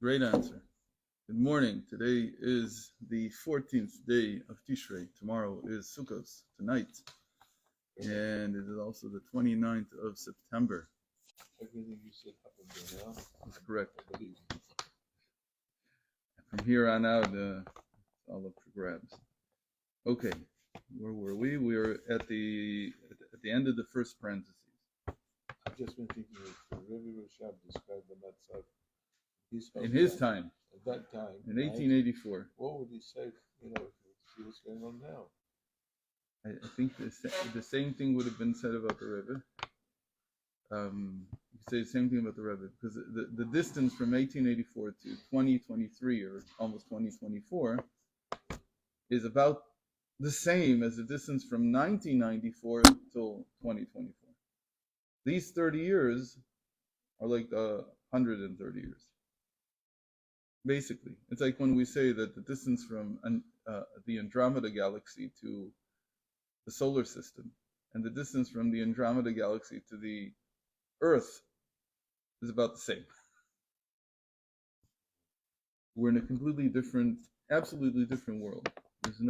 Great answer. Good morning. Today is the 14th day of Tishrei. Tomorrow is Sukkot, tonight. And it is also the 29th of September. Everything you said happened there now. That's correct. From here on out, it's all up for grabs. Okay, where were we? We were at the end of the first parentheses. I've just been thinking of the Rebbe Rashab described the Matzah. In his time. At that time. In 1884. What would he say, see what's going on now? I think the same thing would have been said about the Rebbe. You could say the same thing about the Rebbe, because the distance from 1884 to 2023, or almost 2024, is about the same as the distance from 1994 till 2024. These 30 years are like 130 years. Basically, it's like when we say that the distance from the Andromeda galaxy to the solar system, and the distance from the Andromeda galaxy to the Earth is about the same. We're in a completely different, absolutely different world. There's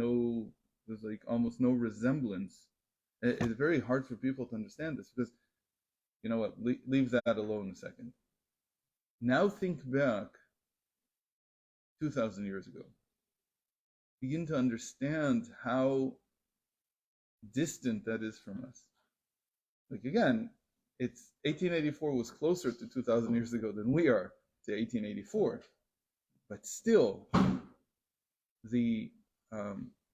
like almost no resemblance. It's very hard for people to understand this, because, you know what, leave that alone a second. Now think back 2,000 years ago. Begin to understand how distant that is from us. Like, again, it's 1884 was closer to 2,000 years ago than we are to 1884. But still, the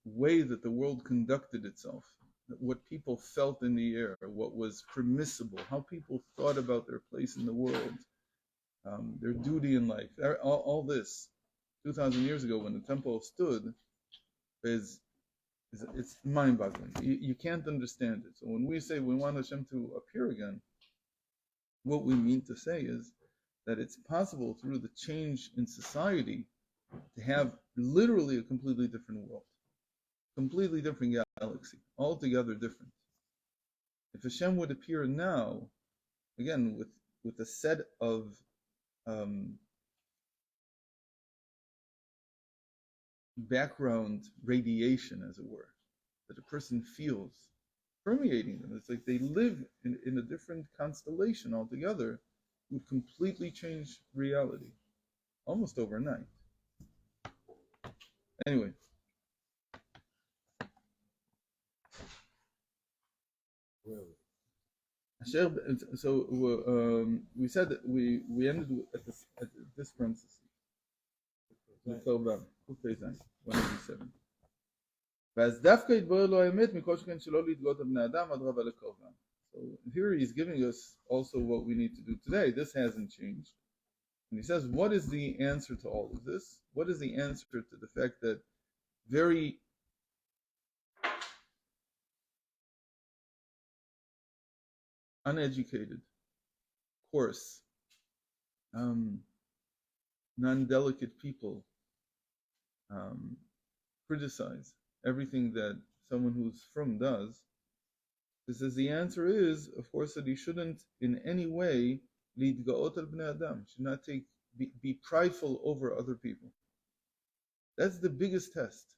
way that the world conducted itself, what people felt in the air, what was permissible, how people thought about their place in the world, their duty in life, all this 2,000 years ago when the temple stood, it's mind-boggling. You can't understand it. So when we say we want Hashem to appear again, what we mean to say is that it's possible through the change in society to have literally a completely different world, completely different galaxy, altogether different. If Hashem would appear now, again, with a set of background radiation, as it were, that a person feels permeating them. It's like they live in a different constellation altogether, would completely change reality, almost overnight. Anyway. So we said that we ended at this parenthesis. 187. So here he's giving us also what we need to do today. This hasn't changed. And he says, what is the answer to all of this? What is the answer to the fact that very uneducated, coarse, non-delicate people criticize everything that someone who's from does? He says the answer is, of course, that he shouldn't in any way lidgaot al bnei adam, should not be prideful over other people. That's the biggest test.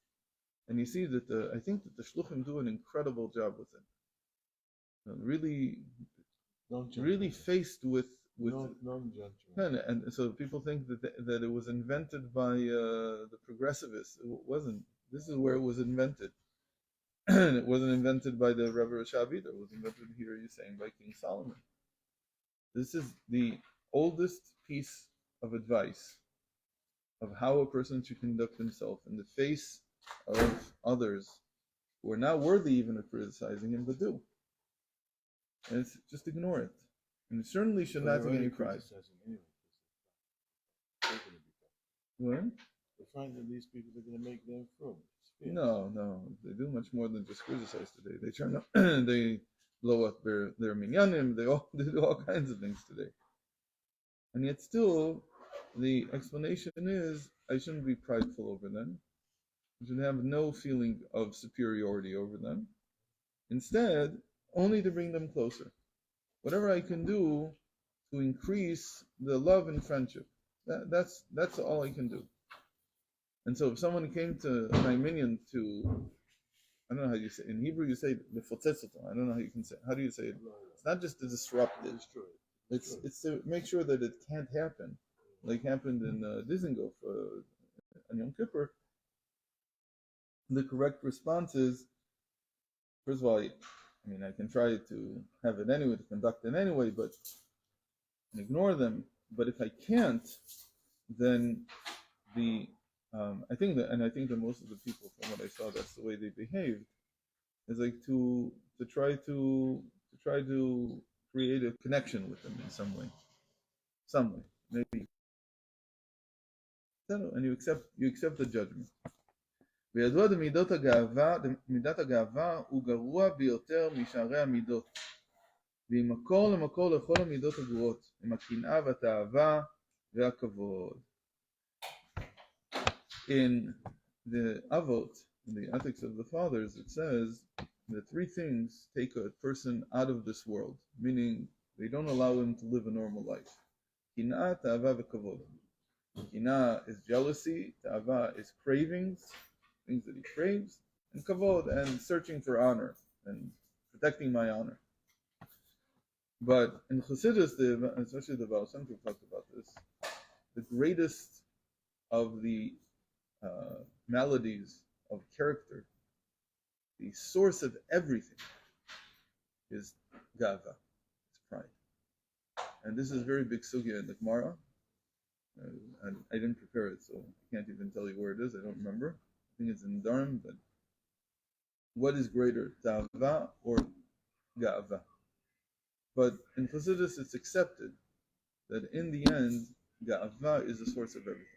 And you see that I think that the shluchim do an incredible job with it. Really faced with and so people think that it was invented by the progressivists. It wasn't. This is where it was invented. It wasn't invented by the Rebbe Rashab either. It was invented here, you're saying, by King Solomon. This is the oldest piece of advice of how a person should conduct himself in the face of others who are not worthy even of criticizing him, but do. And it's just ignore it. And it certainly should not take any pride. What? They find that these people are going to make them from. No, they do much more than just criticize today. They turn up, they blow up their minyanim. They do all kinds of things today. And yet, still, the explanation is I shouldn't be prideful over them. I should have no feeling of superiority over them. Instead, only to bring them closer. Whatever I can do to increase the love and friendship. That's all I can do. And so if someone came to my minion to, I don't know how you say, in Hebrew you say lefotzetzoto. I don't know how you can say, how do you say it? It's not just to disrupt it. It's to make sure that it can't happen, like happened in Dizengoff on Yom Kippur. The correct response is, first of all, I mean, I can try to have it anyway, to conduct it anyway, but ignore them. But if I can't, then I think that most of the people, from what I saw, that's the way they behaved. Is like to try to create a connection with them in some way, maybe. And you accept the judgment. וידוע מידת הגאווה הוא גרוע ביותר משארי המידות. והיא מקור למקור לכל המידות הגרועות, עם הקנאה והתאווה והכבוד. In the Avot, in the ethics of the fathers, it says that three things take a person out of this world, meaning they don't allow him to live a normal life. Kina'ah, ta'ava, v'kavod. Kina'ah is jealousy, ta'ava is cravings, things that he craves, and kavod, and searching for honor, and protecting my honor. But in Chasidus, especially the Baal Shem Tov talked about this, the greatest of the maladies of character, the source of everything, is gava, is pride. And this is a very big sugya in the Gemara. And I didn't prepare it, so I can't even tell you where it is. I don't remember. I think it's in Dharm, but what is greater, tava or gava? But in Chassidus, it's accepted that in the end, gava is the source of everything.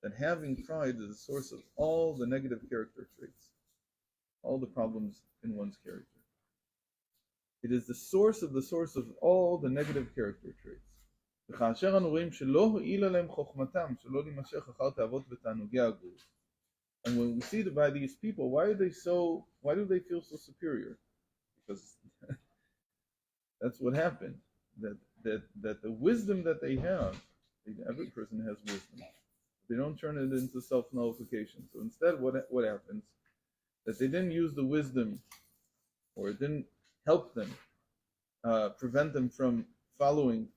That having pride is the source of all the negative character traits, all the problems in one's character. It is the source of all the negative character traits. And when we see that by these people, why do they feel so superior? Because that's what happened. That the wisdom that they have, every person has wisdom. They don't turn it into self-nullification. So instead, what happens? That they didn't use the wisdom, or it didn't help them, prevent them from following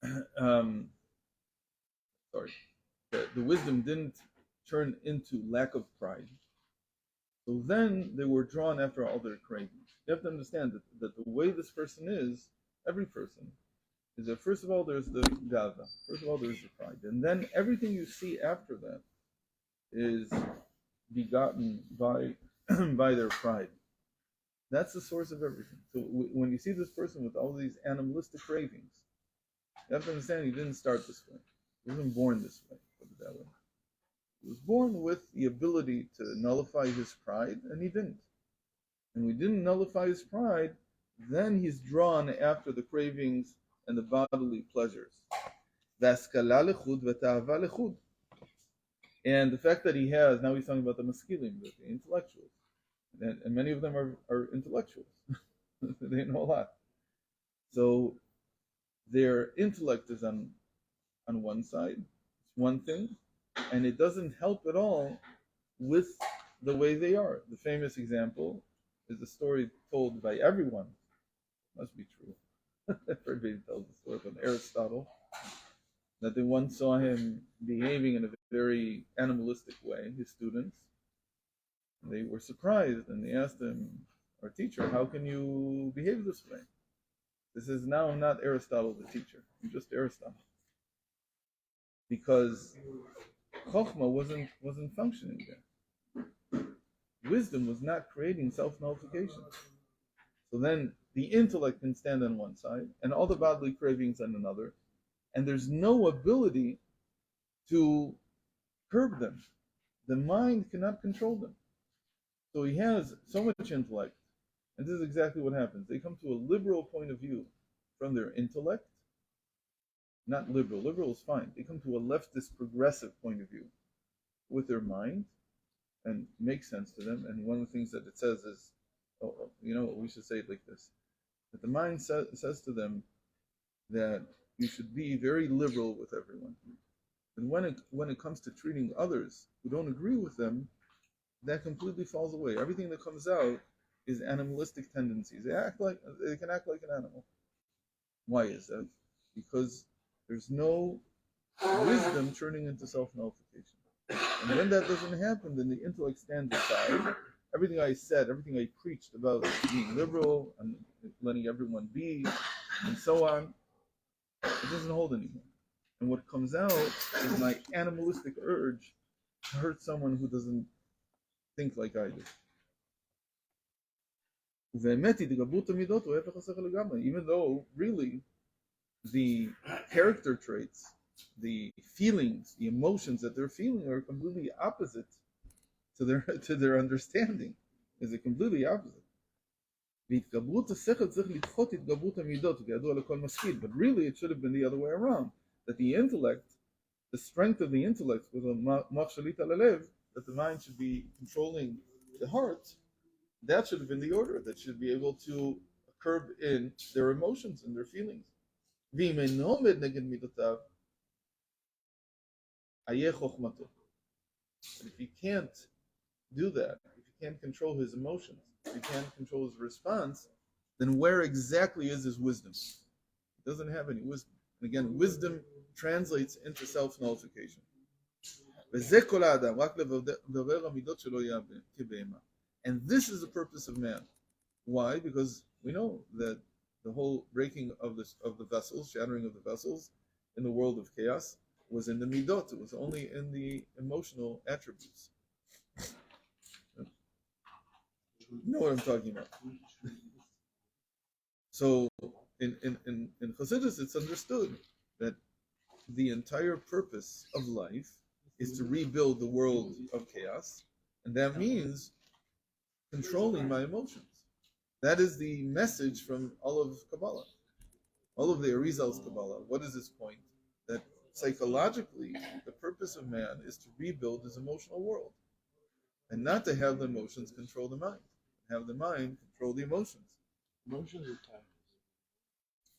the wisdom didn't turn into lack of pride. So then they were drawn after all their cravings. You have to understand that the way this person is, every person, is that first of all there's the gava, first of all there's the pride, and then everything you see after that is begotten by by their pride. That's the source of everything. So when you see this person with all these animalistic cravings, you have to understand he didn't start this way. He wasn't born this way, put it that way. He was born with the ability to nullify his pride, and he didn't. And when he didn't nullify his pride, then he's drawn after the cravings and the bodily pleasures. And the fact that he has, now he's talking about the maskilim, the intellectuals. And many of them are intellectuals. They know a lot. So their intellect is on one side, it's one thing, and it doesn't help at all with the way they are. The famous example is a story told by everyone. Must be true. Everybody tells the story from Aristotle, that they once saw him behaving in a very animalistic way, his students. They were surprised, and they asked him, our teacher, how can you behave this way? This is now not Aristotle the teacher, you're just Aristotle. Because Chokhmah wasn't functioning there. Wisdom was not creating self-nullification. So then the intellect can stand on one side, and all the bodily cravings on another, and there's no ability to curb them. The mind cannot control them. So he has so much intellect, and this is exactly what happens. They come to a liberal point of view from their intellect. Not liberal. Liberal is fine. They come to a leftist progressive point of view with their mind, and makes sense to them. And one of the things that it says is, we should say it like this, that the mind says to them, that you should be very liberal with everyone. And when it comes to treating others who don't agree with them, that completely falls away. Everything that comes out is animalistic tendencies. They can act like an animal. Why is that? Because there's no wisdom turning into self-nullification. And when that doesn't happen, then the intellect stands aside. Everything I said, everything I preached about being liberal and letting everyone be, and so on, it doesn't hold anymore. And what comes out is my animalistic urge to hurt someone who doesn't think like I do. Even though really the character traits, the feelings, the emotions that they're feeling are completely opposite to their understanding. Is it completely opposite? But really it should have been the other way around. That the intellect, the strength of the intellect with a that the mind should be controlling the heart, that should have been the order. That should be able to curb in their emotions and their feelings. But if he can't do that, if he can't control his emotions, if he can't control his response, then where exactly is his wisdom? He doesn't have any wisdom. And again, wisdom translates into self-nullification. And this is the purpose of man. Why? Because we know that the whole breaking of the vessels, shattering of the vessels in the world of chaos was in the midot. It was only in the emotional attributes. You know what I'm talking about. So in Chasidus, it's understood that the entire purpose of life is to rebuild the world of chaos, and that means controlling my emotions. That is the message from all of Kabbalah, all of the Arizal's Kabbalah. What is its point? That psychologically, the purpose of man is to rebuild his emotional world, and not to have the emotions control the mind, have the mind control the emotions. Emotions are timeless.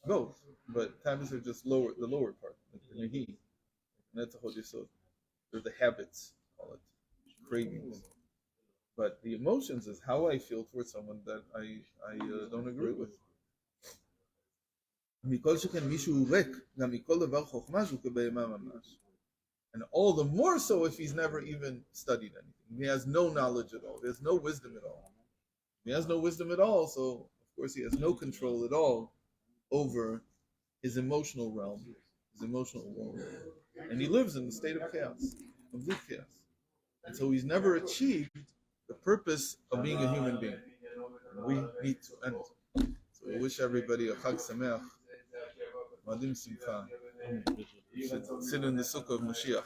Both, but timeless are just the lower part, like the nehi, and that's a whole yesod. They're the habits, call it cravings. But the emotions is how I feel towards someone that I don't agree with. And all the more so if he's never even studied anything. He has no knowledge at all. There's no wisdom at all. He has no wisdom at all, so of course he has no control at all over his emotional realm, his emotional world. And he lives in the state of chaos, complete chaos. And so he's never achieved the purpose of being a human being. And we need to end. So we wish everybody a Chag Sameach, Madim Simcha. We should sit in the sukkah of Mashiach.